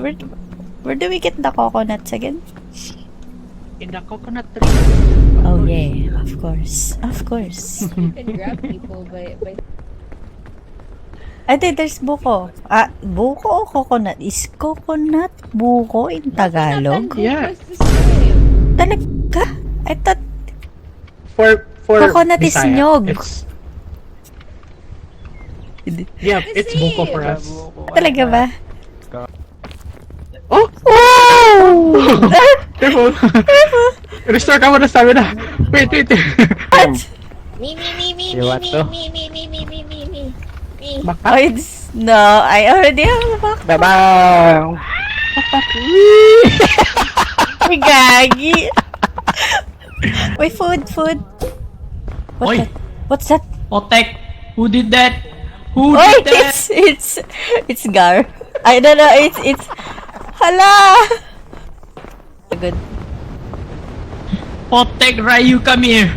Where, where do we get the coconuts again? In the coconut tree. Oh yeah, of course. Of course. You can grab people by I think there's buko. Buko o coconut? Is coconut buko in Tagalog? Yeah. What's the same? Talaga? I thought For coconut is Bisaya, nyog. Yeah, it's Same. buko for us. Talaga ba? Oh! Oh! Careful! Restore ka muna sa amin na. Wait. What? Me. You want to? Me. Oh, it's... No, I already have the box. Bye-bye! Ay, gagi. Wait, food. What Oi. the- What's that? Otek! Who did that? Who Oh, did that? it's Gar. I don't know, it's... Hala! Good. Otek, Ryu, come here!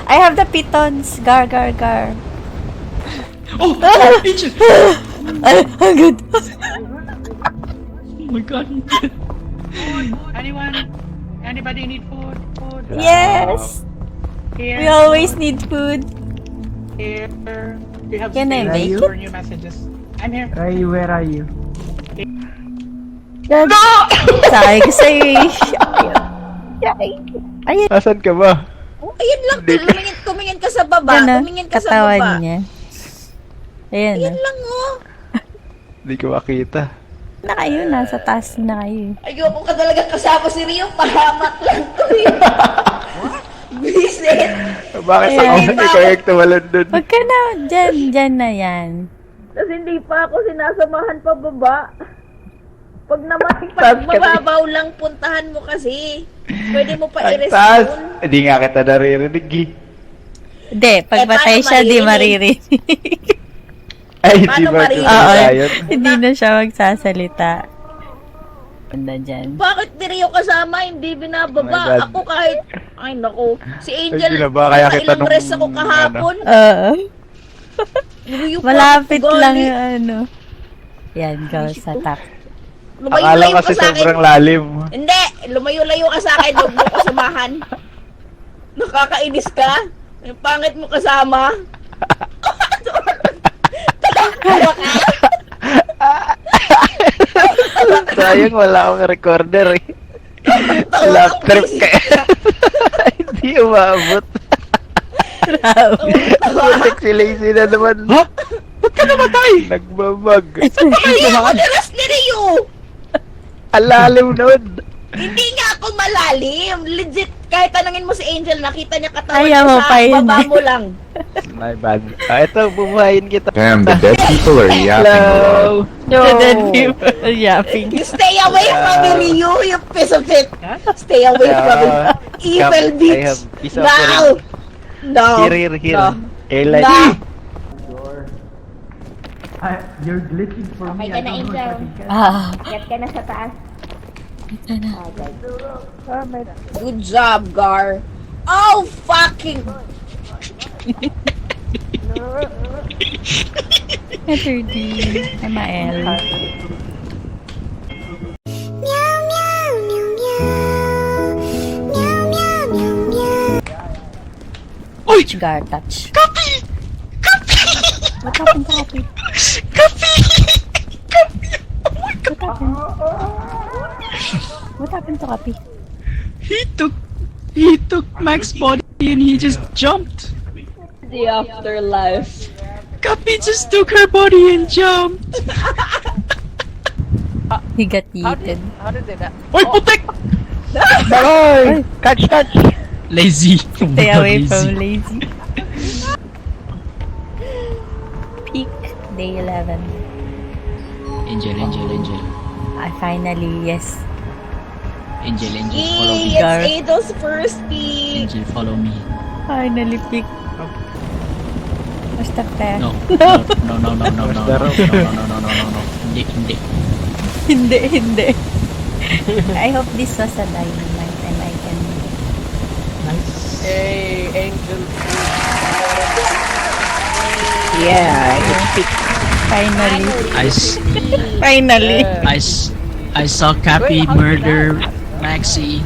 I have the pitons. Gar. Oh! Inches! I'm good. Oh my god. Anybody need food? Yes! Here. We always need food. Here. You have Can I space make for new messages. I'm here. Ray, where are you? No! Sabi ko sa'yo eh. Ayun. Asan ka ba? Oh, ayun lang. Tumingin ka sa baba. Yan, Tumingin ka sa katawan baba. niya. Ayan Ayun na. lang oh. Hindi ko makita. Na kayo, nasa taas na kayo. Ayoko ka talaga kasama si Rio. Pahamak lang to eh. Visit. Bakit Ayan. ako hindi ko yung tumalon dun? Huwag ka na. Dyan na yan. Tapos hindi pa ako sinasamahan pa baba. Pag naman Taas ka mababaw lang puntahan mo kasi. Pwede mo pa Ang taas! i-respawn. Hindi nga kita naririnig eh. Hindi, pag patay paano siya, di maririnig? maririnig. Ay, hindi Paano ba maririnig? ito yun? Hindi na siya magsasalita. Banda dyan. Bakit di Rio kasama? Hindi Oh my binababa. God. Ako kahit... Ay naku. Si Angel, Ay, binaba, kaya kita nakailang nung, rest ako kahapon. Oo. Luyo pa Malapit ako, lang gali. yung ano. Yan, go sa top. Akala Lumayo-layo kasi ka sa akin. sobrang lalim. Hindi! Lumayo-layo ka sa akin. Huwag mo kasamahan. Nakakainis ka. Yung pangit mo kasama. Tawa ka. Sayang wala akong recorder eh. Lap trip ka. Hindi umabot. Butik si Lazy na naman. Ha? Ba't ka namatay? Nagbabag. Hindi ako niras ni Rio! Ang lalim nun. Hindi nga ako malalim. Legit, kahit tanungin mo si Angel, nakita niya katawan Ayaw ko mo sa pa yun baba eh. mo lang. My bad. Ito, bumayin kita. Damn, the dead people are yapping a lot. Hello. No. And then people yapping. You stay away from me, Rio, you piece of it. Stay away from me. Evil I bitch. have piece of No! No. Here. No. Airline. No. You're glitching for Okay ka na, Angel. Get ka na sa taas. Good job, Gar. Oh, fucking... Letter D. ML. Oy! Gar touch. Copy! What happened to Happy? What happened? What happened to Happy? He took Mac's body and he just jumped. The afterlife. Cappy just took her body and jumped. He got yeeted. How did they that? Oy, putek! Baloy! Catch! Lazy. Stay away from Lazy. Peak day 11. Angel. I finally, yes. Angel, follow Yay, me. Gar. it's Ado's first peak. Angel, follow me. Finally peak. Basta pa. No. Hindi. Hindi. I hope this was a dynamite and I can... Hey, Angel. Yeah, I can speak. Finally. Finally. Finally. I saw Cappy murder Maxi.